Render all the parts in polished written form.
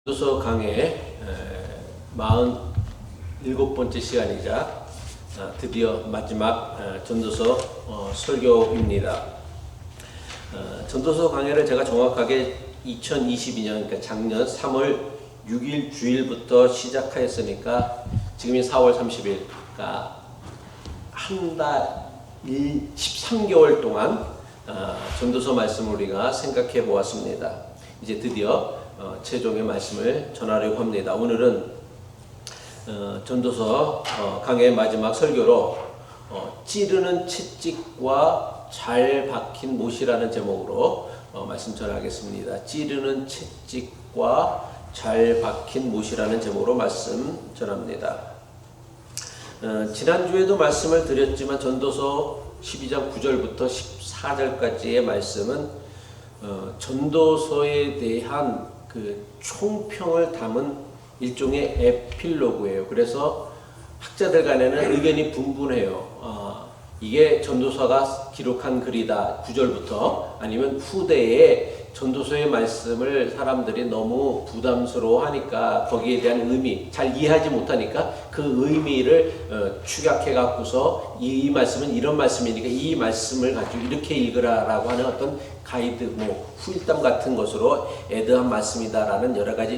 전도서 강의 47번째 시간이자 드디어 마지막 전도서 설교입니다. 전도서 강의를 제가 정확하게 2022년 그러니까 작년 3월 6일 주일부터 시작하였으니까 지금이 4월 30일 그러니까 한 달 13개월 동안 전도서 말씀을 우리가 생각해 보았습니다. 이제 드디어 최종의 말씀을 전하려고 합니다. 오늘은 전도서 강의 마지막 설교로 찌르는 채찍과 잘 박힌 못이라는 제목으로 말씀 전하겠습니다. 찌르는 채찍과 잘 박힌 못이라는 제목으로 말씀 전합니다. 지난주에도 말씀을 드렸지만 전도서 12장 9절부터 14절까지의 말씀은 전도서에 대한 그 총평을 담은 일종의 에필로그예요. 그래서 학자들 간에는 의견이 분분해요. 이게 전도서가 기록한 글이다 9절부터 아니면 후대에 전도서의 말씀을 사람들이 너무 부담스러워하니까 거기에 대한 의미 잘 이해하지 못하니까 그 의미를 축약해 갖고서 이 말씀은 이런 말씀이니까 이 말씀을 가지고 이렇게 읽으라라고 하는 어떤 가이드 후일담 같은 것으로 애드한 말씀이다라는 여러 가지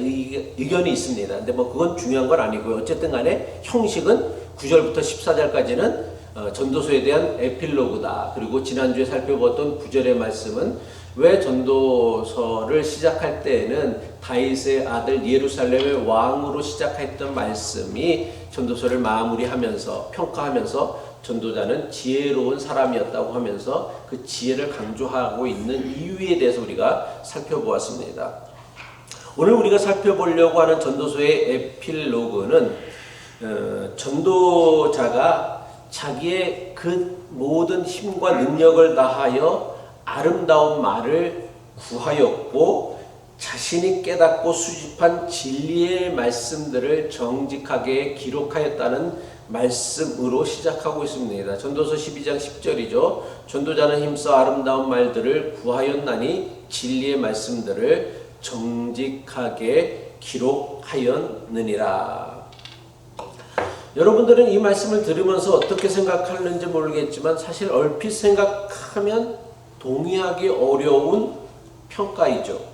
의견이 있습니다. 근데 그건 중요한 건 아니고요. 어쨌든 간에 형식은 9절부터 14절까지는 전도서에 대한 에필로그다. 그리고 지난주에 살펴봤던 9절의 말씀은 왜 전도서를 시작할 때에는 다윗의 아들 예루살렘의 왕으로 시작했던 말씀이 전도서를 마무리하면서 평가하면서 전도자는 지혜로운 사람이었다고 하면서 그 지혜를 강조하고 있는 이유에 대해서 우리가 살펴보았습니다. 오늘 우리가 살펴보려고 하는 전도서의 에필로그는 전도자가 자기의 그 모든 힘과 능력을 다하여 아름다운 말을 구하였고 자신이 깨닫고 수집한 진리의 말씀들을 정직하게 기록하였다는 말씀으로 시작하고 있습니다. 전도서 12장 10절이죠. 전도자는 힘써 아름다운 말들을 구하였나니 진리의 말씀들을 정직하게 기록하였느니라. 여러분들은 이 말씀을 들으면서 어떻게 생각하는지 모르겠지만 사실 얼핏 생각하면 동의하기 어려운 평가이죠.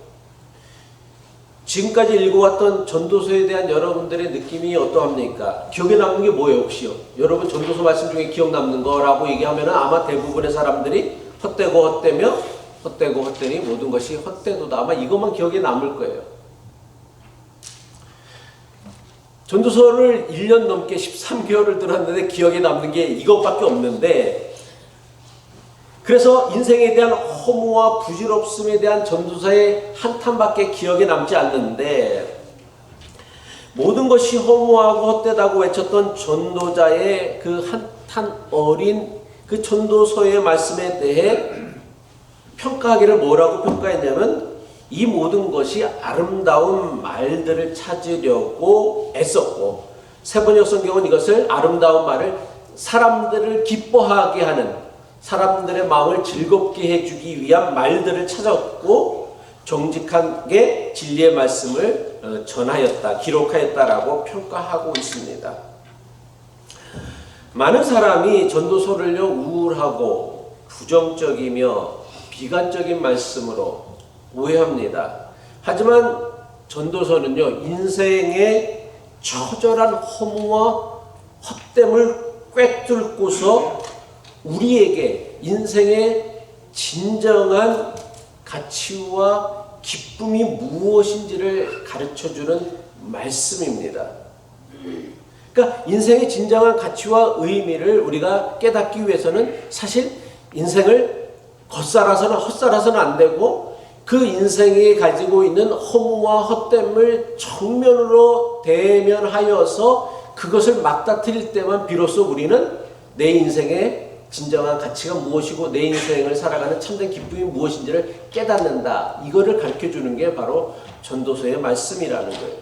지금까지 읽어왔던 전도서에 대한 여러분들의 느낌이 어떠합니까? 기억에 남는 게 뭐예요 혹시요? 여러분 전도서 말씀 중에 기억 남는 거라고 얘기하면 아마 대부분의 사람들이 헛되고 헛되며 헛되고 헛되니 모든 것이 헛되도다. 아마 이것만 기억에 남을 거예요. 전도서를 1년 넘게 13개월을 들었는데 기억에 남는 게 이것밖에 없는데 그래서 인생에 대한 허무와 부질없음에 대한 전도서의 한탄밖에 기억에 남지 않는데 모든 것이 허무하고 헛되다고 외쳤던 전도자의 그 한탄 어린 그 전도서의 말씀에 대해 평가하기를 뭐라고 평가했냐면 이 모든 것이 아름다운 말들을 찾으려고 애썼고 세번역 성경은 이것을 아름다운 말을 사람들을 기뻐하게 하는 사람들의 마음을 즐겁게 해주기 위한 말들을 찾았고 정직하게 진리의 말씀을 전하였다, 기록하였다라고 평가하고 있습니다. 많은 사람이 전도서를요 우울하고 부정적이며 비관적인 말씀으로 오해합니다. 하지만 전도서는요 인생의 처절한 허무와 헛됨을 꿰뚫고서 우리에게 인생의 진정한 가치와 기쁨이 무엇인지를 가르쳐주는 말씀입니다. 그러니까 인생의 진정한 가치와 의미를 우리가 깨닫기 위해서는 사실 인생을 겉살아서는 헛살아서는 안 되고 그 인생이 가지고 있는 허무와 헛됨을 정면으로 대면하여서 그것을 맞닥뜨릴 때만 비로소 우리는 내 인생의 진정한 가치가 무엇이고 내 인생을 살아가는 참된 기쁨이 무엇인지를 깨닫는다. 이거를 가르쳐주는 게 바로 전도서의 말씀이라는 거예요.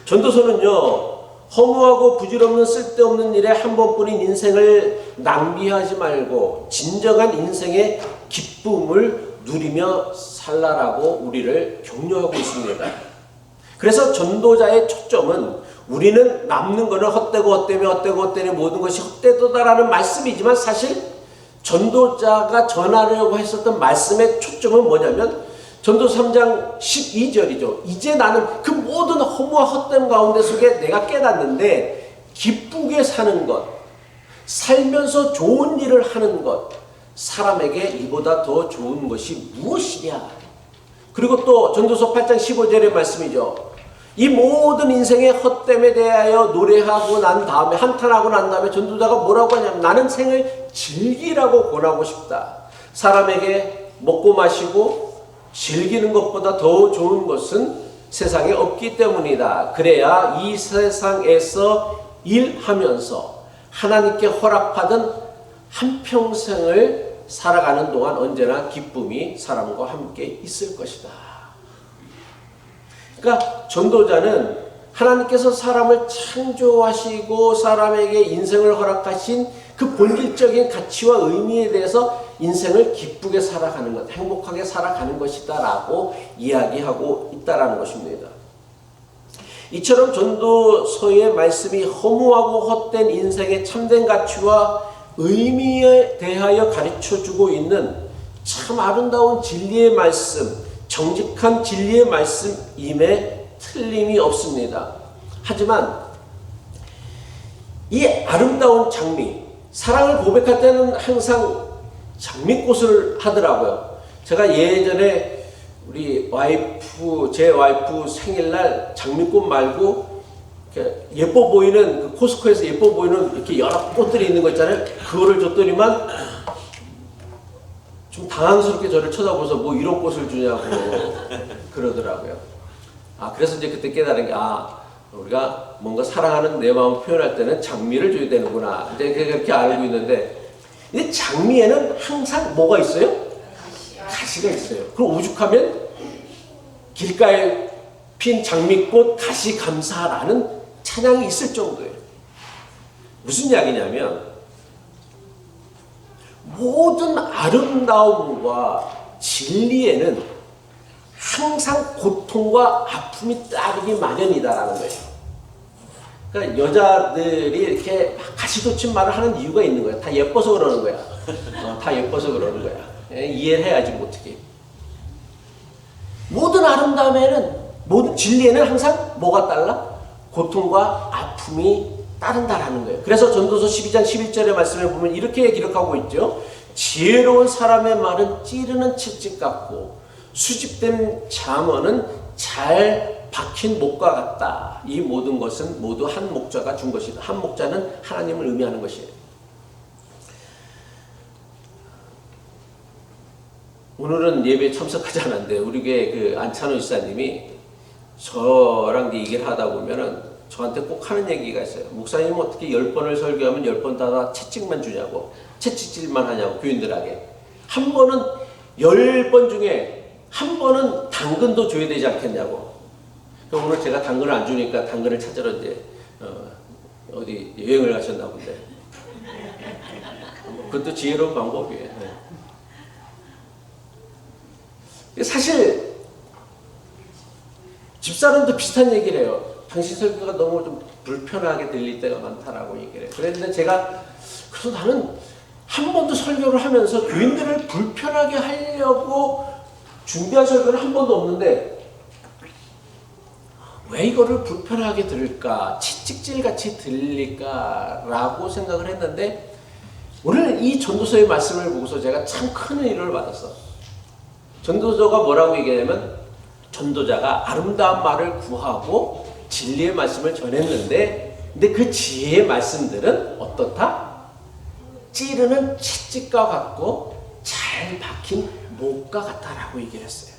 전도서는요 허무하고 부질없는 쓸데없는 일에 한 번뿐인 인생을 낭비하지 말고 진정한 인생의 기쁨을 누리며 살라라고 우리를 격려하고 있습니다. 그래서 전도자의 초점은 우리는 남는 거는 헛되고 모든 것이 헛되도다라는 말씀이지만 사실 전도자가 전하려고 했었던 말씀의 초점은 뭐냐면 전도 3장 12절이죠. 이제 나는 그 모든 허무와 헛됨 가운데 속에 내가 깨닫는데 기쁘게 사는 것, 살면서 좋은 일을 하는 것, 사람에게 이보다 더 좋은 것이 무엇이냐. 그리고 또 전도서 8장 15절의 말씀이죠. 이 모든 인생의 헛됨에 대하여 노래하고 난 다음에 한탄하고 난 다음에 전도자가 뭐라고 하냐면 나는 생을 즐기라고 권하고 싶다. 사람에게 먹고 마시고 즐기는 것보다 더 좋은 것은 세상에 없기 때문이다. 그래야 이 세상에서 일하면서 하나님께 허락받은 한평생을 살아가는 동안 언제나 기쁨이 사람과 함께 있을 것이다. 그러니까 전도자는 하나님께서 사람을 창조하시고 사람에게 인생을 허락하신 그 본질적인 가치와 의미에 대해서 인생을 기쁘게 살아가는 것, 행복하게 살아가는 것이다 라고 이야기하고 있다라는 것입니다. 이처럼 전도서의 말씀이 허무하고 헛된 인생의 참된 가치와 의미에 대하여 가르쳐주고 있는 참 아름다운 진리의 말씀, 정직한 진리의 말씀임에 틀림이 없습니다. 하지만 이 아름다운 장미, 사랑을 고백할 때는 항상 장미꽃을 하더라고요. 제가 예전에 우리 제 와이프 생일날 장미꽃 말고 예뻐 보이는 그 코스코에서 예뻐 보이는 이렇게 여러 꽃들이 있는 거 있잖아요. 그거를 줬더니만 좀 당황스럽게 저를 쳐다보면서 뭐 이런 꽃을 주냐고 그러더라고요. 그래서 이제 그때 깨달은 게 우리가 뭔가 사랑하는 내 마음을 표현할 때는 장미를 줘야 되는구나. 이제 그렇게 알고 있는데, 근데 장미에는 항상 뭐가 있어요? 가시가 있어요. 그럼 오죽하면 길가에 핀 장미꽃 가시 감사라는 찬양이 있을 정도예요. 무슨 이야기냐면 모든 아름다움과 진리에는 항상 고통과 아픔이 따르기 마련이다라는 거예요. 그러니까 여자들이 이렇게 가시돋친 말을 하는 이유가 있는 거야. 다 예뻐서 그러는 거야. 다 예뻐서 그러는 거야. 이해를 해야지 뭐 어떻게. 모든 아름다움에는, 모든 진리에는 항상 뭐가 달라? 고통과 아픔이 따른다라는 거예요. 그래서 전도서 12장 11절의 말씀을 보면 이렇게 기록하고 있죠. 지혜로운 사람의 말은 찌르는 채찍 같고 수집된 잠언은 잘 박힌 목과 같다. 이 모든 것은 모두 한 목자가 준 것이다. 한 목자는 하나님을 의미하는 것이에요. 오늘은 예배에 참석하지 않았는데 우리 교회 그 안찬호 집사님이 저랑 얘기를 하다 보면은 저한테 꼭 하는 얘기가 있어요. 목사님 어떻게 10번을 설교하면 10번 다 채찍만 주냐고, 채찍질만 하냐고 교인들에게. 한 번은 10번 중에 한 번은 당근도 줘야 되지 않겠냐고. 오늘 제가 당근을 안 주니까 당근을 찾으러 이제 어디 여행을 가셨나 본데. 그것도 지혜로운 방법이에요. 사실 집사람도 비슷한 얘기를 해요. 당신 설교가 너무 좀 불편하게 들릴 때가 많다라고 얘기를 해요. 그랬는데 제가 그래서 나는 한 번도 설교를 하면서 교인들을 불편하게 하려고 준비한 설교는 한 번도 없는데 왜 이거를 불편하게 들을까? 채찍질같이 들릴까라고 생각을 했는데 오늘 이 전도서의 말씀을 보고서 제가 참 큰 의의를 받았어. 전도서가 뭐라고 얘기하냐면 전도자가 아름다운 말을 구하고 진리의 말씀을 전했는데 근데 그 지혜의 말씀들은 어떻다? 찌르는 채찍과 같고 잘 박힌 목과 같다라고 얘기를 했어요.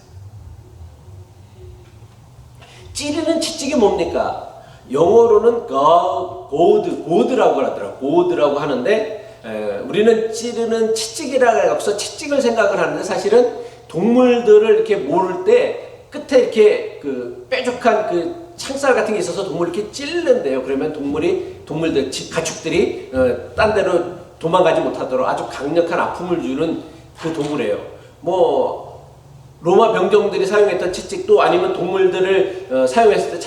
찌르는 채찍이 뭡니까? 영어로는 고드라고 하더라고요. 고드라고 하는데 우리는 찌르는 채찍이라고 해서 채찍을 생각을 하는데 사실은 동물들을 이렇게 모를 때 끝에 이렇게 그 뾰족한 그 창살 같은 게 있어서 동물을 이렇게 찔른대요. 그러면 동물들, 가축들이 딴 데로 도망가지 못하도록 아주 강력한 아픔을 주는 그 도구래요. 뭐 로마 병정들이 사용했던 채찍도 아니면 동물들을 사용했을 때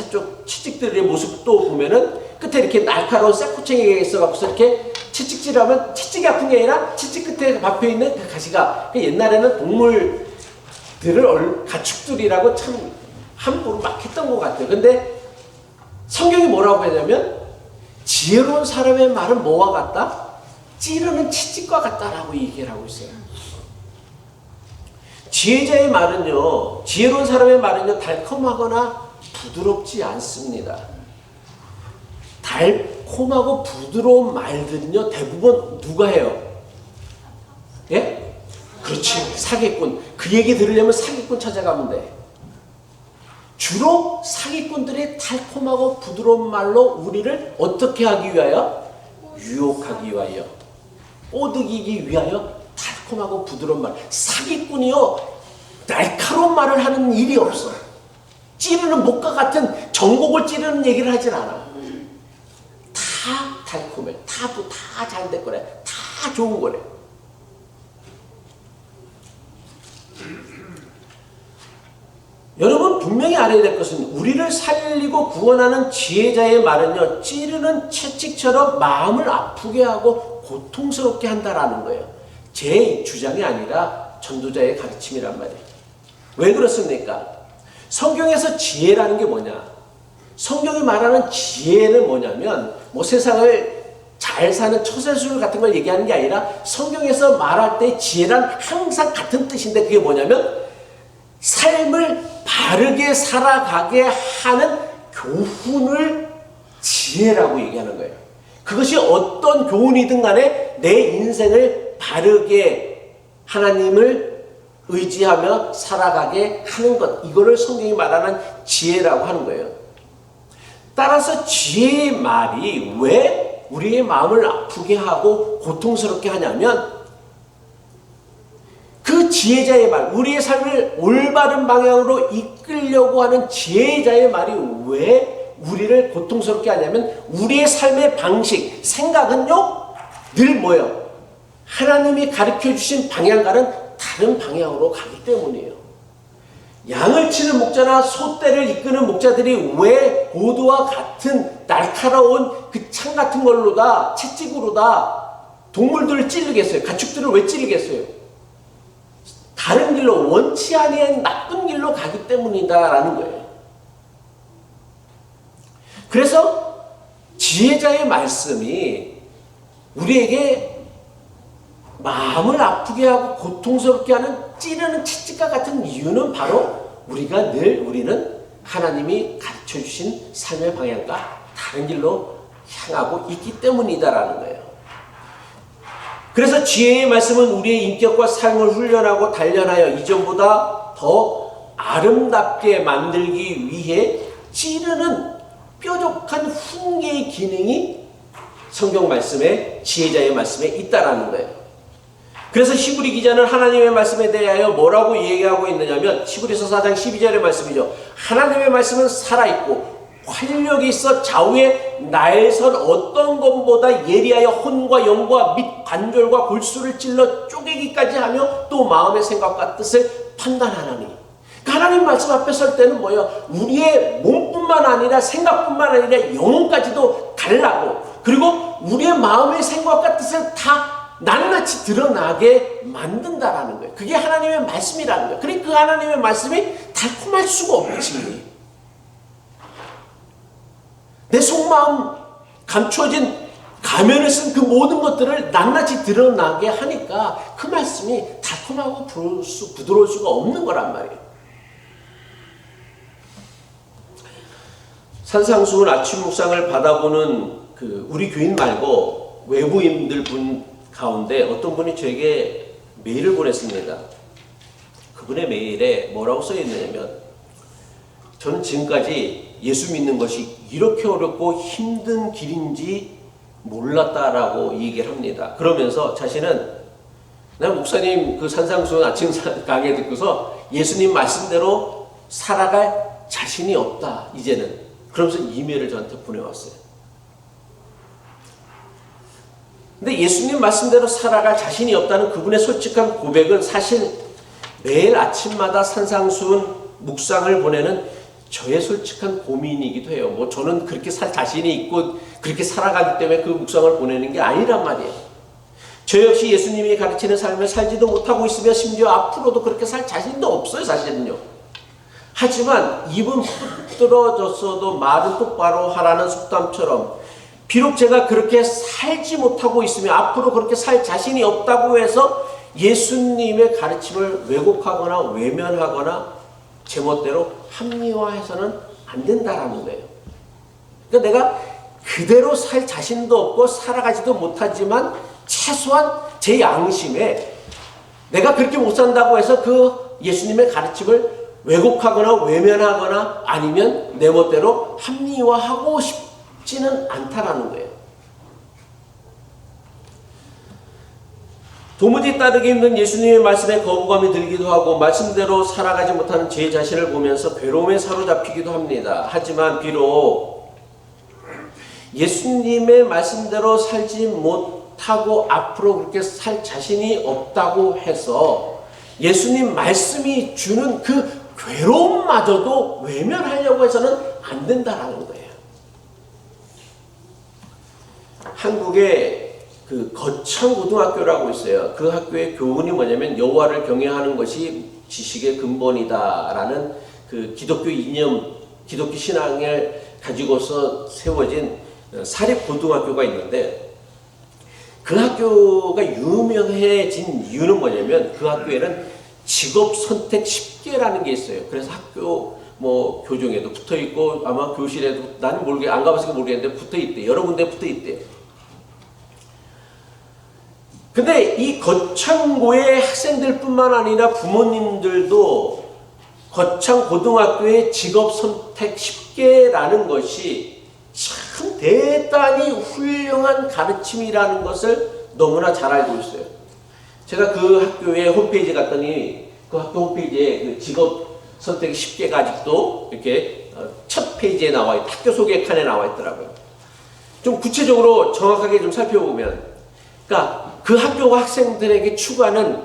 채찍들의 모습도 보면은 끝에 이렇게 날카로운 쇠코챙이가 있어갖고서 이렇게 채찍질하면 채찍이 아픈 게 아니라 채찍 끝에 박혀있는 그 가시가 옛날에는 동물들을 가축들이라고 참 함부로 막 했던 것 같아요. 근데 성경이 뭐라고 하냐면 지혜로운 사람의 말은 뭐와 같다? 찌르는 채찍과 같다라고 얘기를 하고 있어요. 지혜자의 말은요, 지혜로운 사람의 말은요, 달콤하거나 부드럽지 않습니다. 달콤하고 부드러운 말들은요, 대부분 누가 해요? 예? 그렇지, 사기꾼. 그 얘기 들으려면 사기꾼 찾아가면 돼. 주로 사기꾼들이 달콤하고 부드러운 말로 우리를 어떻게 하기 위하여? 유혹하기 위하여, 꼬드기기 위하여 달콤하고 부드러운 말. 사기꾼이요, 날카로운 말을 하는 일이 없어. 찌르는 목과 같은 전곡을 찌르는 얘기를 하진 않아. 다 달콤해. 다 잘 될 거래. 다 좋은 거래. 여러분 분명히 알아야 될 것은 우리를 살리고 구원하는 지혜자의 말은요, 찌르는 채찍처럼 마음을 아프게 하고 고통스럽게 한다라는 거예요. 제 주장이 아니라 전도자의 가르침이란 말이에요. 왜 그렇습니까? 성경에서 지혜라는 게 뭐냐? 성경이 말하는 지혜는 뭐냐면 뭐 세상을 잘 사는 처세술 같은 걸 얘기하는 게 아니라 성경에서 말할 때 지혜란 항상 같은 뜻인데 그게 뭐냐면 삶을 바르게 살아가게 하는 교훈을 지혜라고 얘기하는 거예요. 그것이 어떤 교훈이든 간에 내 인생을 바르게 하나님을 의지하며 살아가게 하는 것, 이거를 성경이 말하는 지혜라고 하는 거예요. 따라서 지혜의 말이 왜 우리의 마음을 아프게 하고 고통스럽게 하냐면 그 지혜자의 말, 우리의 삶을 올바른 방향으로 이끌려고 하는 지혜자의 말이 왜 우리를 고통스럽게 하냐면 우리의 삶의 방식, 생각은요 늘 뭐예요? 하나님이 가르쳐주신 방향과는 다른 방향으로 가기 때문이에요. 양을 치는 목자나 소떼를 이끄는 목자들이 왜 고도와 같은 날카로운 그 창 같은 걸로다, 채찍으로다 동물들을 찌르겠어요? 가축들을 왜 찌르겠어요? 다른 길로, 원치 아니한 나쁜 길로 가기 때문이다라는 거예요. 그래서 지혜자의 말씀이 우리에게 마음을 아프게 하고 고통스럽게 하는 찌르는 채찍과 같은 이유는 바로 우리는 하나님이 가르쳐주신 삶의 방향과 다른 길로 향하고 있기 때문이다라는 거예요. 그래서 지혜의 말씀은 우리의 인격과 삶을 훈련하고 단련하여 이전보다 더 아름답게 만들기 위해 찌르는 뾰족한 훈계의 기능이 성경 말씀에, 지혜자의 말씀에 있다라는 거예요. 그래서 히브리 기자는 하나님의 말씀에 대하여 뭐라고 얘기하고 있느냐면 히브리서 4장 12절의 말씀이죠. 하나님의 말씀은 살아있고 활력이 있어 좌우에 날선 어떤 것보다 예리하여 혼과 영과 및 관절과 골수를 찔러 쪼개기까지 하며 또 마음의 생각과 뜻을 판단하나니. 하나님 말씀 앞에 설 때는 뭐예요? 우리의 몸뿐만 아니라 생각뿐만 아니라 영혼까지도 달라고, 그리고 우리의 마음의 생각과 뜻을 다 낱낱이 드러나게 만든다라는 거예요. 그게 하나님의 말씀이라는 거예요. 그러니까 그 하나님의 말씀이 달콤할 수가 없지. 내 속마음 감춰진 가면을 쓴 그 모든 것들을 낱낱이 드러나게 하니까 그 말씀이 달콤하고 부드러울 수가 없는 거란 말이에요. 산상수훈 아침 묵상을 받아보는 우리 교인 말고 외부인들 분 가운데 어떤 분이 저에게 메일을 보냈습니다. 그분의 메일에 뭐라고 써 있느냐면, 저는 지금까지 예수 믿는 것이 이렇게 어렵고 힘든 길인지 몰랐다라고 얘기를 합니다. 그러면서 자신은 난 목사님 그 산상수훈 아침 강의 듣고서 예수님 말씀대로 살아갈 자신이 없다 이제는. 그러면서 이메일을 저한테 보내왔어요. 근데 예수님 말씀대로 살아갈 자신이 없다는 그분의 솔직한 고백은 사실 매일 아침마다 산상수훈 묵상을 보내는 저의 솔직한 고민이기도 해요. 뭐 저는 그렇게 살 자신이 있고 그렇게 살아가기 때문에 그 묵상을 보내는 게 아니란 말이에요. 저 역시 예수님이 가르치는 삶을 살지도 못하고 있으며 심지어 앞으로도 그렇게 살 자신도 없어요, 사실은요. 하지만 입은 떨어졌어도 말은 똑바로 하라는 속담처럼 비록 제가 그렇게 살지 못하고 있으며 앞으로 그렇게 살 자신이 없다고 해서 예수님의 가르침을 왜곡하거나 외면하거나 제멋대로 합리화해서는 안 된다라는 거예요. 그러니까 내가 그대로 살 자신도 없고 살아가지도 못하지만 최소한 제 양심에 내가 그렇게 못 산다고 해서 그 예수님의 가르침을 왜곡하거나 외면하거나 아니면 내 멋대로 합리화하고 싶지는 않다라는 거예요. 도무지 따르기 힘든 예수님의 말씀에 거부감이 들기도 하고 말씀대로 살아가지 못하는 제 자신을 보면서 괴로움에 사로잡히기도 합니다. 하지만 비록 예수님의 말씀대로 살지 못하고 앞으로 그렇게 살 자신이 없다고 해서 예수님 말씀이 주는 그 괴로움마저도 외면하려고 해서는 안 된다라는 거예요. 한국에 그 거창고등학교라고 있어요. 그 학교의 교훈이 뭐냐면 여호와를 경외하는 것이 지식의 근본이다라는 그 기독교 이념, 기독교 신앙을 가지고서 세워진 사립고등학교가 있는데 그 학교가 유명해진 이유는 뭐냐면 그 학교에는 직업 선택 10개라는 게 있어요. 그래서 학교 뭐 교정에도 붙어 있고 아마 교실에도 나는 안 가봤으니까 모르겠는데 붙어 있대. 여러 군데 붙어 있대. 근데 이 거창고의 학생들뿐만 아니라 부모님들도 거창고등학교의 직업 선택 10개라는 것이 참 대단히 훌륭한 가르침이라는 것을 너무나 잘 알고 있어요. 제가 그 학교의 홈페이지에 갔더니 그 학교 홈페이지에 그 직업 선택 10개가 아직도 이렇게 첫 페이지에 나와 있고 학교 소개 칸에 나와 있더라고요. 좀 구체적으로 정확하게 좀 살펴보면 그러니까 그 학교가 학생들에게 추구하는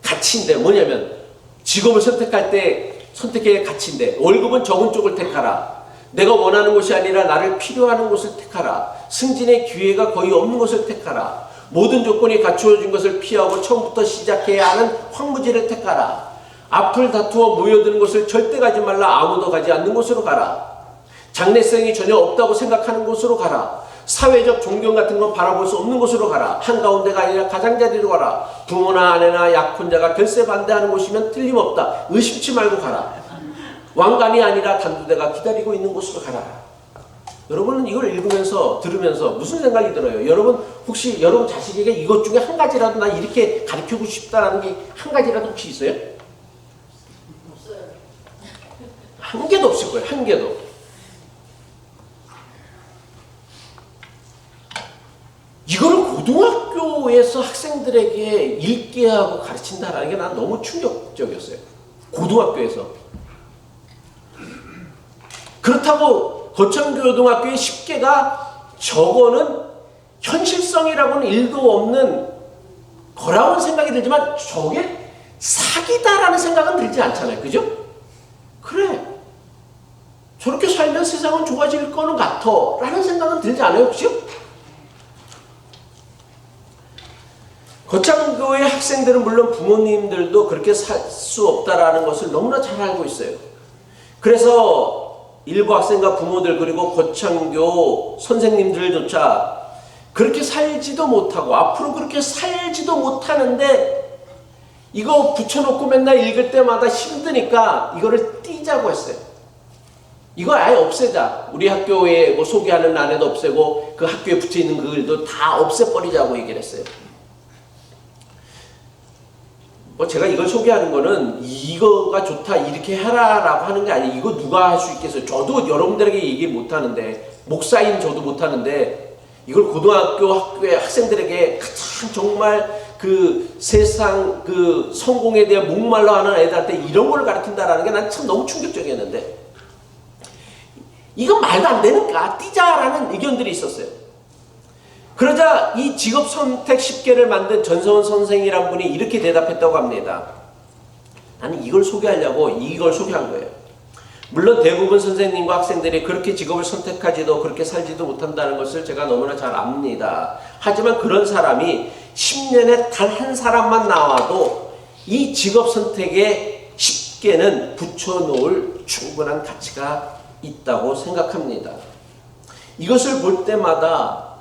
가치인데 뭐냐면 직업을 선택할 때 선택의 가치인데 월급은 적은 쪽을 택하라. 내가 원하는 곳이 아니라 나를 필요하는 곳을 택하라. 승진의 기회가 거의 없는 곳을 택하라. 모든 조건이 갖추어진 것을 피하고 처음부터 시작해야 하는 황무지를 택하라. 앞을 다투어 모여드는 곳을 절대 가지 말라. 아무도 가지 않는 곳으로 가라. 장래성이 전혀 없다고 생각하는 곳으로 가라. 사회적 존경 같은 건 바라볼 수 없는 곳으로 가라. 한가운데가 아니라 가장자리로 가라. 부모나 아내나 약혼자가 결세 반대하는 곳이면 틀림없다. 의심치 말고 가라. 왕관이 아니라 단두대가 기다리고 있는 곳으로 가라. 여러분은 이걸 읽으면서 들으면서 무슨 생각이 들어요? 여러분 혹시 여러분 자식에게 이것 중에 한 가지라도 나 이렇게 가르치고 싶다라는 게 한 가지라도 혹시 있어요? 없어요. 한 개도 없을 거예요. 한 개도. 이거를 고등학교에서 학생들에게 읽게 하고 가르친다라는 게 난 너무 충격적이었어요. 고등학교에서. 그렇다고 거창고등학교의 10개가 저거는 현실성이라고는 1도 없는 거라고는 생각이 들지만 저게 사기다라는 생각은 들지 않잖아요. 그죠? 그래. 저렇게 살면 세상은 좋아질 거는 같아 라는 생각은 들지 않아요? 혹시? 거창교의 학생들은 물론 부모님들도 그렇게 살 수 없다라는 것을 너무나 잘 알고 있어요. 그래서 일부 학생과 부모들 그리고 거창교 선생님들조차 그렇게 살지도 못하고 앞으로 그렇게 살지도 못하는데 이거 붙여놓고 맨날 읽을 때마다 힘드니까 이거를 띄자고 했어요. 이거 아예 없애자. 우리 학교에 뭐 소개하는 안에도 없애고 그 학교에 붙어있는 그 글도 다 없애버리자고 얘기를 했어요. 뭐 제가 이걸 소개하는 거는 이거가 좋다 이렇게 해라라고 하는 게 아니에요. 이거 누가 할 수 있겠어요. 저도 여러분들에게 얘기 못하는데 목사인 저도 못하는데 이걸 고등학교 학교의 학생들에게 가장 정말 그 세상 그 성공에 대해 목말라하는 애들한테 이런 걸 가르친다라는 게 난 참 너무 충격적이었는데 이건 말도 안 되는가 띄자라는 의견들이 있었어요. 그러자 이 직업 선택 10개를 만든 전성원 선생이란 분이 이렇게 대답했다고 합니다. 나는 이걸 소개하려고 이걸 소개한 거예요. 물론 대부분 선생님과 학생들이 그렇게 직업을 선택하지도 그렇게 살지도 못한다는 것을 제가 너무나 잘 압니다. 하지만 그런 사람이 10년에 단 한 사람만 나와도 이 직업 선택에 10개는 붙여놓을 충분한 가치가 있다고 생각합니다. 이것을 볼 때마다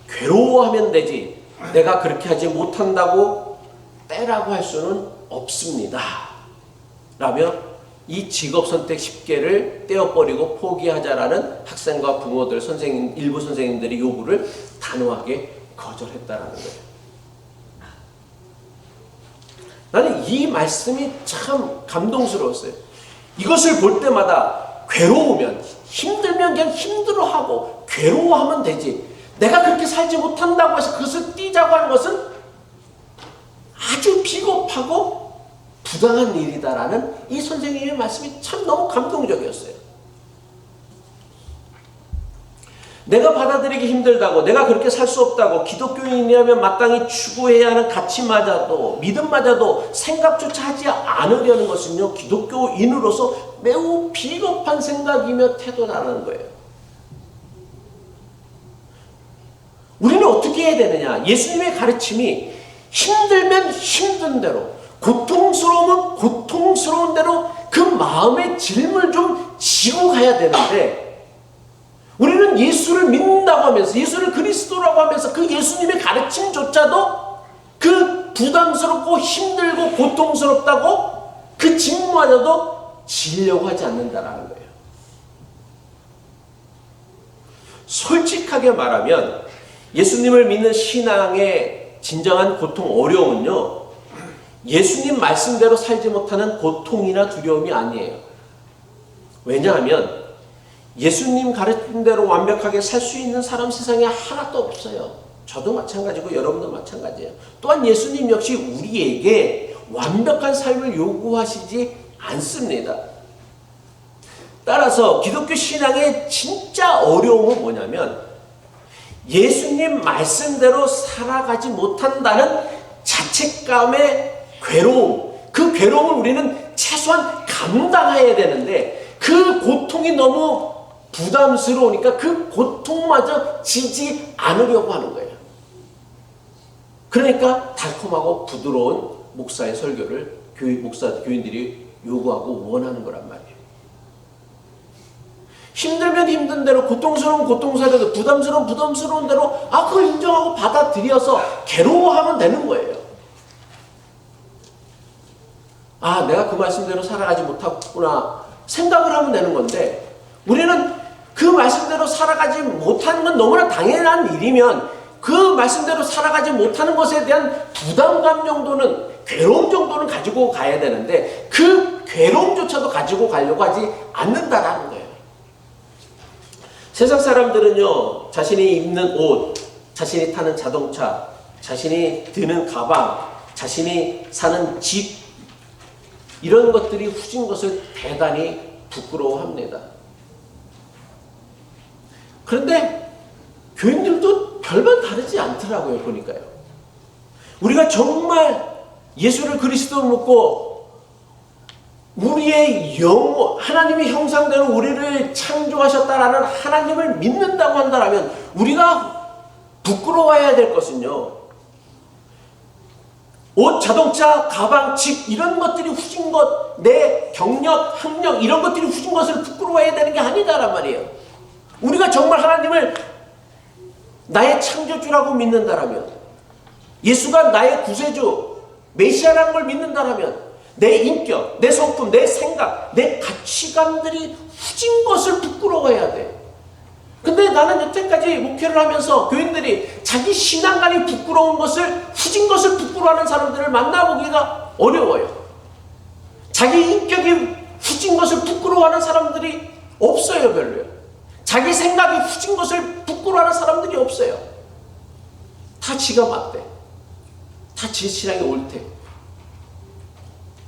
괴로워하면 되지 내가 그렇게 하지 못한다고 떼라고 할 수는 없습니다. 라며 이 직업 선택 10개를 떼어버리고 포기하자라는 학생과 부모들, 일부 선생님들의 요구를 단호하게 거절했다라는 거예요. 나는 이 말씀이 참 감동스러웠어요. 이것을 볼 때마다 괴로우면, 힘들면 그냥 힘들어하고 괴로워하면 되지 내가 그렇게 살지 못한다고 해서 그것을 띄자고 하는 것은 아주 비겁하고 부당한 일이다라는 이 선생님의 말씀이 참 너무 감동적이었어요. 내가 받아들이기 힘들다고, 내가 그렇게 살 수 없다고, 기독교인이라면 마땅히 추구해야 하는 가치마저도, 믿음마저도 생각조차 하지 않으려는 것은요, 기독교인으로서 매우 비겁한 생각이며 태도라는 거예요. 우리는 어떻게 해야 되느냐? 예수님의 가르침이 힘들면 힘든 대로, 고통스러우면 고통스러운 대로 그 마음의 짐을 좀 지고 가야 되는데 우리는 예수를 믿는다고 하면서 예수를 그리스도라고 하면서 그 예수님의 가르침조차도 그 부담스럽고 힘들고 고통스럽다고 그 짐마저도 지려고 하지 않는다라는 거예요. 솔직하게 말하면 예수님을 믿는 신앙의 진정한 고통, 어려움은요 예수님 말씀대로 살지 못하는 고통이나 두려움이 아니에요. 왜냐하면 예수님 가르침대로 완벽하게 살 수 있는 사람 세상에 하나도 없어요. 저도 마찬가지고 여러분도 마찬가지예요. 또한 예수님 역시 우리에게 완벽한 삶을 요구하시지 않습니다. 따라서 기독교 신앙의 진짜 어려움은 뭐냐면 예수님 말씀대로 살아가지 못한다는 자책감의 괴로움, 그 괴로움을 우리는 최소한 감당해야 되는데 그 고통이 너무 부담스러우니까 그 고통마저 지지 않으려고 하는 거예요. 그러니까 달콤하고 부드러운 목사의 설교를 교인들이 요구하고 원하는 거란 말이에요. 힘들면 힘든 대로, 고통스러운 고통스러운 대로, 부담스러운 부담스러운 대로 그걸 인정하고 받아들여서 괴로워하면 되는 거예요. 내가 그 말씀대로 살아가지 못하구나 생각을 하면 되는 건데 우리는 그 말씀대로 살아가지 못하는 건 너무나 당연한 일이면 그 말씀대로 살아가지 못하는 것에 대한 부담감 정도는, 괴로움 정도는 가지고 가야 되는데 그 괴로움조차도 가지고 가려고 하지 않는다라는 거예요. 세상 사람들은요 자신이 입는 옷, 자신이 타는 자동차, 자신이 드는 가방, 자신이 사는 집 이런 것들이 후진 것을 대단히 부끄러워합니다. 그런데 교인들도 별반 다르지 않더라고요. 보니까요. 우리가 정말 예수를 그리스도로 믿고 우리의 영혼, 하나님의 형상대로 우리를 창조하셨다라는 하나님을 믿는다고 한다면 우리가 부끄러워해야 될 것은요 옷, 자동차, 가방, 집 이런 것들이 후진 것, 내 경력, 학력 이런 것들이 후진 것을 부끄러워해야 되는 게 아니다란 말이에요. 우리가 정말 하나님을 나의 창조주라고 믿는다라면, 예수가 나의 구세주, 메시아라는 걸 믿는다라면 내 인격, 내 성품, 내 생각, 내 가치관들이 후진 것을 부끄러워해야 돼. 근데 나는 여태까지 목회를 하면서 교인들이 자기 신앙관이 부끄러운 것을, 후진 것을 부끄러워하는 사람들을 만나보기가 어려워요. 자기 인격이 후진 것을 부끄러워하는 사람들이 없어요. 별로요. 자기 생각이 후진 것을 부끄러워하는 사람들이 없어요. 다 지가 맞대. 다 지 신앙이 옳대.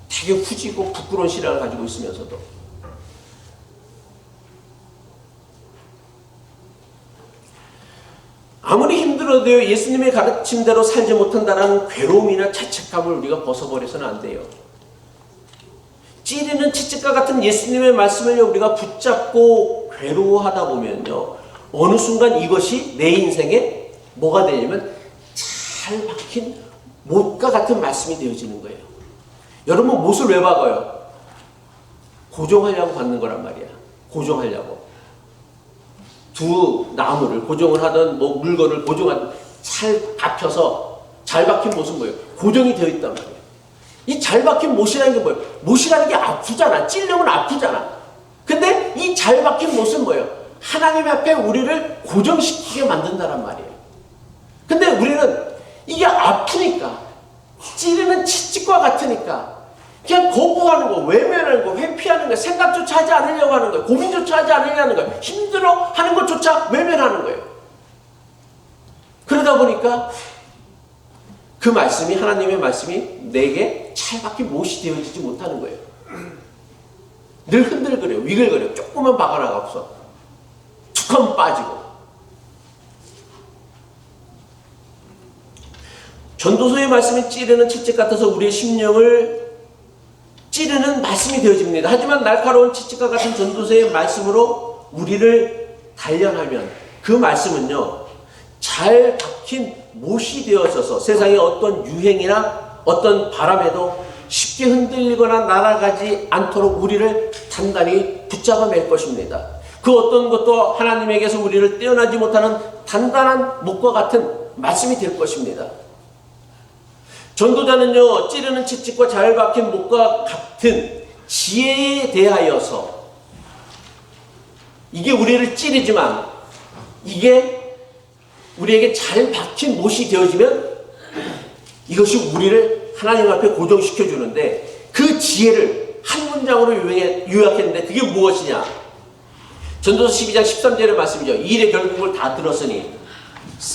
되게 후지고 부끄러운 신앙을 가지고 있으면서도. 아무리 힘들어도 예수님의 가르침대로 살지 못한다는 괴로움이나 자책감을 우리가 벗어버려서는 안 돼요. 찌르는 채찍과 같은 예수님의 말씀을 우리가 붙잡고 괴로워하다 보면요, 어느 순간 이것이 내 인생에 뭐가 되냐면 잘 박힌 못과 같은 말씀이 되어지는 거예요. 여러분, 못을 왜 박아요? 고정하려고 받는 거란 말이야. 고정하려고. 두 나무를 고정을 하던 뭐 물건을 고정하던 잘 박혀서 잘 박힌 못은 뭐예요? 고정이 되어 있단 말이에요. 이 잘 박힌 못이라는 게 뭐예요? 못이라는 게 아프잖아. 찔려면 아프잖아. 근데 이 잘 박힌 못은 뭐예요? 하나님 앞에 우리를 고정시키게 만든다란 말이에요. 근데 우리는 이게 아프니까, 찌르는 채찍과 같으니까 그냥 거부하는 거, 외면하는 거, 회피하는 거, 생각조차 하지 않으려고 하는 거예요. 고민조차 하지 않으려고 하는 거예요. 힘들어 하는 것조차 외면하는 거예요. 그러다 보니까 그 말씀이, 하나님의 말씀이 내게 찰박힌 못이 되어지지 못하는 거예요. 늘 흔들거려요. 위글거려요. 조금만 박아나가 없어. 툭 하면 빠지고. 전도서의 말씀이 찌르는 채찍 같아서 우리의 심령을 찌르는 말씀이 되어집니다. 하지만 날카로운 채찍과 같은 전도서의 말씀으로 우리를 단련하면 그 말씀은요, 잘 박힌 못이 되어져서 세상의 어떤 유행이나 어떤 바람에도 쉽게 흔들리거나 날아가지 않도록 우리를 단단히 붙잡아 맬 것입니다. 그 어떤 것도 하나님에게서 우리를 떼어나지 못하는 단단한 못과 같은 말씀이 될 것입니다. 전도자는요, 찌르는 채찍과 잘 박힌 못과 같은 지혜에 대하여서, 이게 우리를 찌르지만 이게 우리에게 잘 박힌 못이 되어지면 이것이 우리를 하나님 앞에 고정시켜 주는데, 그 지혜를 한 문장으로 요약했는데 그게 무엇이냐? 전도서 12장 13절의 말씀이죠. 이 일의 결국을 다 들었으니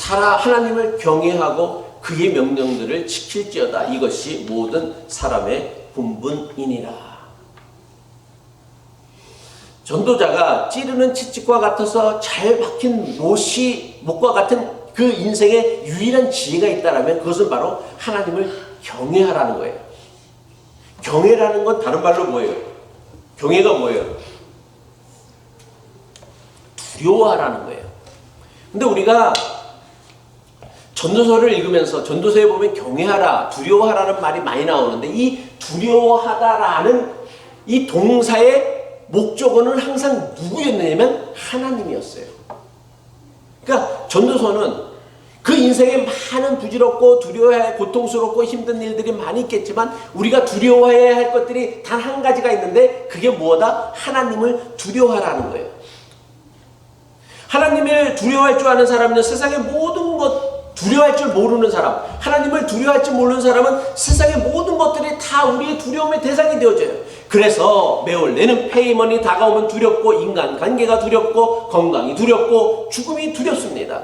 하나님을 경외하고 그의 명령들을 지킬지어다. 이것이 모든 사람의 분분이니라. 전도자가 찌르는 채찍과 같아서 잘 박힌 못과 같은 그 인생에 유일한 지혜가 있다면 그것은 바로 하나님을 경외하라는 거예요. 경외라는 건 다른 말로 뭐예요? 경외가 뭐예요? 두려워하라는 거예요. 근데 우리가 전도서를 읽으면서 전도서에 보면 경외하라, 두려워하라는 말이 많이 나오는데, 이 두려워하다라는 이 동사의 목적어는 항상 누구였냐면 하나님이었어요. 그러니까 전도서는 그 인생에 많은 부질없고 두려워해야 고통스럽고 힘든 일들이 많이 있겠지만 우리가 두려워해야 할 것들이 단 한 가지가 있는데, 그게 뭐다? 하나님을 두려워하라는 거예요. 하나님을 두려워할 줄 아는 사람은 세상의 모든 것 두려워할 줄 모르는 사람, 하나님을 두려워할 줄 모르는 사람은 세상의 모든 것들이 다 우리의 두려움의 대상이 되어져요. 그래서 매월 내는 페이먼이 다가오면 두렵고, 인간관계가 두렵고, 건강이 두렵고, 죽음이 두렵습니다.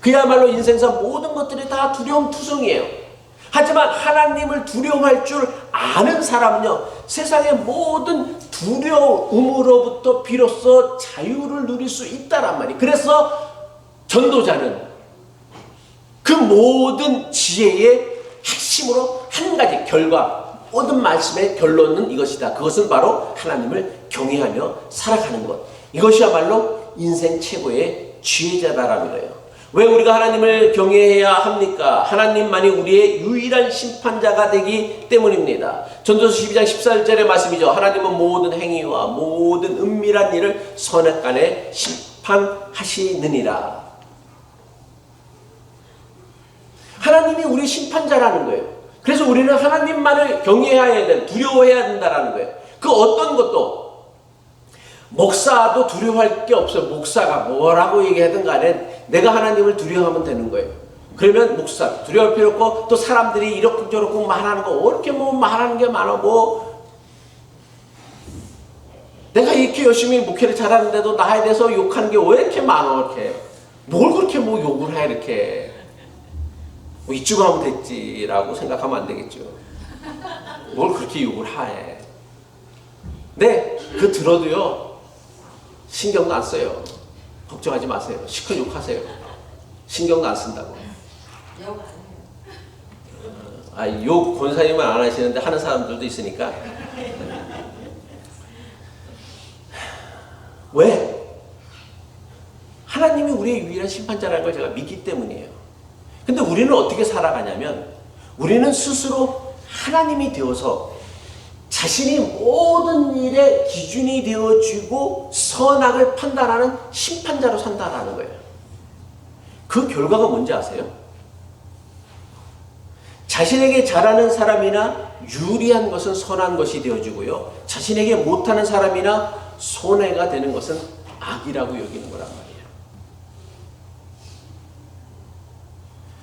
그야말로 인생사 모든 것들이 다 두려움투성이에요. 하지만 하나님을 두려워할 줄 아는 사람은요, 세상의 모든 두려움으로부터 비로소 자유를 누릴 수 있다란 말이에요. 그래서 전도자는 그 모든 지혜의 핵심으로 한 가지 결과, 모든 말씀의 결론은 이것이다. 그것은 바로 하나님을 경외하며 살아가는 것. 이것이야말로 인생 최고의 지혜자다라는 거예요. 왜 우리가 하나님을 경외해야 합니까? 하나님만이 우리의 유일한 심판자가 되기 때문입니다. 전도서 12장 14절의 말씀이죠. 하나님은 모든 행위와 모든 은밀한 일을 선악간에 심판하시느니라. 하나님이 우리 심판자라는 거예요. 그래서 우리는 하나님만을 경외해야 된다, 두려워해야 된다라는 거예요. 그 어떤 것도, 목사도 두려워할 게 없어요. 목사가 뭐라고 얘기하든 간에 내가 하나님을 두려워하면 되는 거예요. 그러면 목사 두려워할 필요 없고, 또 사람들이 이렇고 저렇고 말하는 거, 이렇게 뭐 말하는 게 많아, 뭐 내가 이렇게 열심히 목회를 잘하는데도 나에 대해서 욕하는 게 왜 이렇게 많아, 이렇게 뭘 그렇게 뭐 욕을 해, 이렇게 뭐 이쯤 하면 됐지라고 생각하면 안 되겠죠. 뭘 그렇게 욕을 해. 네, 그 들어도요 신경도 안 써요. 걱정하지 마세요. 시컷 욕하세요. 신경도 안 쓴다고. 욕 안 해요. 욕 권사님은 안 하시는데 하는 사람들도 있으니까. 왜? 하나님이 우리의 유일한 심판자라는 걸 제가 믿기 때문이에요. 근데 우리는 어떻게 살아가냐면 우리는 스스로 하나님이 되어서 자신이 모든 일의 기준이 되어지고 선악을 판단하는 심판자로 산다라는 거예요. 그 결과가 뭔지 아세요? 자신에게 잘하는 사람이나 유리한 것은 선한 것이 되어지고요. 자신에게 못하는 사람이나 손해가 되는 것은 악이라고 여기는 거란 말이에요.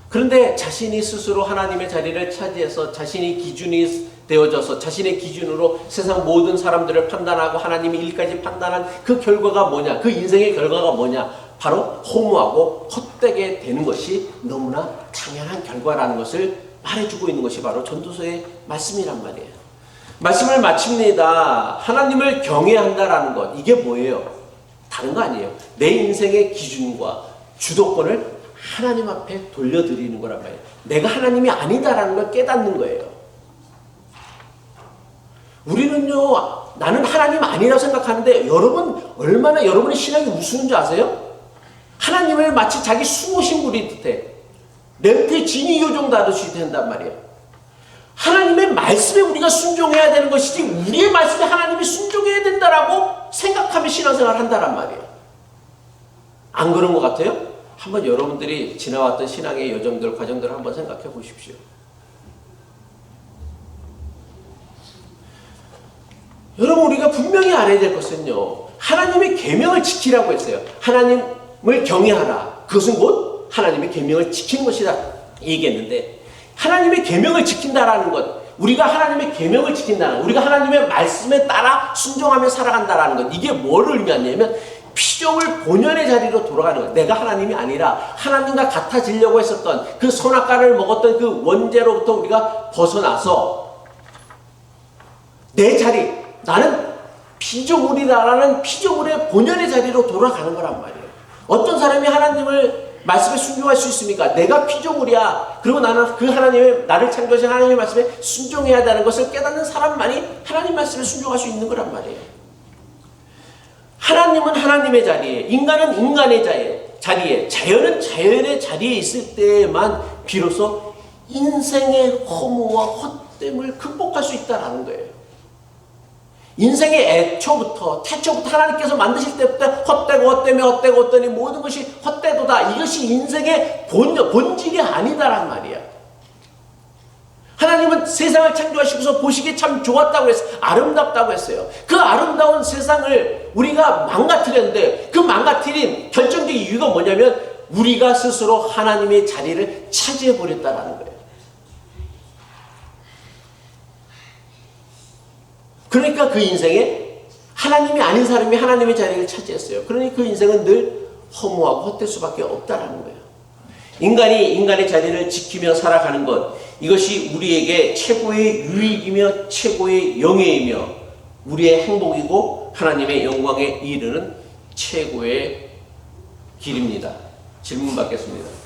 그런데 자신이 스스로 하나님의 자리를 차지해서 자신이 기준이 되어져서 자신의 기준으로 세상 모든 사람들을 판단하고 하나님의 일까지 판단한 그 결과가 뭐냐? 그 인생의 결과가 뭐냐? 바로 허무하고 헛되게 되는 것이 너무나 당연한 결과라는 것을 말해주고 있는 것이 바로 전도서의 말씀이란 말이에요. 말씀을 마칩니다. 하나님을 경외한다라는 것, 이게 뭐예요? 다른 거 아니에요. 내 인생의 기준과 주도권을 하나님 앞에 돌려드리는 거란 말이에요. 내가 하나님이 아니다라는 걸 깨닫는 거예요. 우리는요, 나는 하나님 아니라고 생각하는데 여러분 얼마나 여러분의 신앙이 우스운 줄 아세요? 하나님을 마치 자기 수호신 부리듯해 램프에 진이 요정다듯이 된단 말이에요. 하나님의 말씀에 우리가 순종해야 되는 것이지 우리의 말씀에 하나님이 순종해야 된다라고 생각하며 신앙생활을 한다란 말이에요. 안 그런 것 같아요? 한번 여러분들이 지나왔던 신앙의 여정들, 과정들을 한번 생각해 보십시오. 여러분, 우리가 분명히 알아야 될 것은요, 하나님의 계명을 지키라고 했어요. 하나님을 경외하라. 그것은 곧 하나님의 계명을 지키는 것이다 얘기했는데, 하나님의 계명을 지킨다라는 것, 우리가 하나님의 계명을 지킨다는 것, 우리가 하나님의 말씀에 따라 순종하며 살아간다라는 것, 이게 뭐를 의미하냐면 피조물 본연의 자리로 돌아가는 거예요. 내가 하나님이 아니라 하나님과 같아지려고 했었던 그 선악과를 먹었던 그 원죄로부터 우리가 벗어나서 내 자리, 나는 피조물이다라는 피조물의 본연의 자리로 돌아가는 거란 말이에요. 어떤 사람이 하나님을 말씀에 순종할 수 있습니까? 내가 피조물이야. 그리고 나는 그 하나님의, 나를 창조하신 하나님의 말씀에 순종해야 되는 것을 깨닫는 사람만이 하나님 말씀에 순종할 수 있는 거란 말이에요. 하나님은 하나님의 자리에, 인간은 인간의 자리에, 자연은 자연의 자리에 있을 때만 비로소 인생의 허무와 헛됨을 극복할 수 있다는 거예요. 인생의 애초부터, 태초부터 하나님께서 만드실 때부터 헛되고 모든 것이 헛되도다. 이것이 인생의 본질이 아니다란 말이야. 하나님은 세상을 창조하시고서 보시기에 참 좋았다고 했어요. 아름답다고 했어요. 그 아름다운 세상을 우리가 망가뜨렸는데 그 망가뜨린 결정적인 이유가 뭐냐면 우리가 스스로 하나님의 자리를 차지해버렸다는 거예요. 그러니까 그 인생에 하나님이 아닌 사람이 하나님의 자리를 차지했어요. 그러니 그 인생은 늘 허무하고 헛될 수밖에 없다라는 거예요. 인간이 인간의 자리를 지키며 살아가는 것, 이것이 우리에게 최고의 유익이며 최고의 영예이며 우리의 행복이고 하나님의 영광에 이르는 최고의 길입니다. 질문 받겠습니다.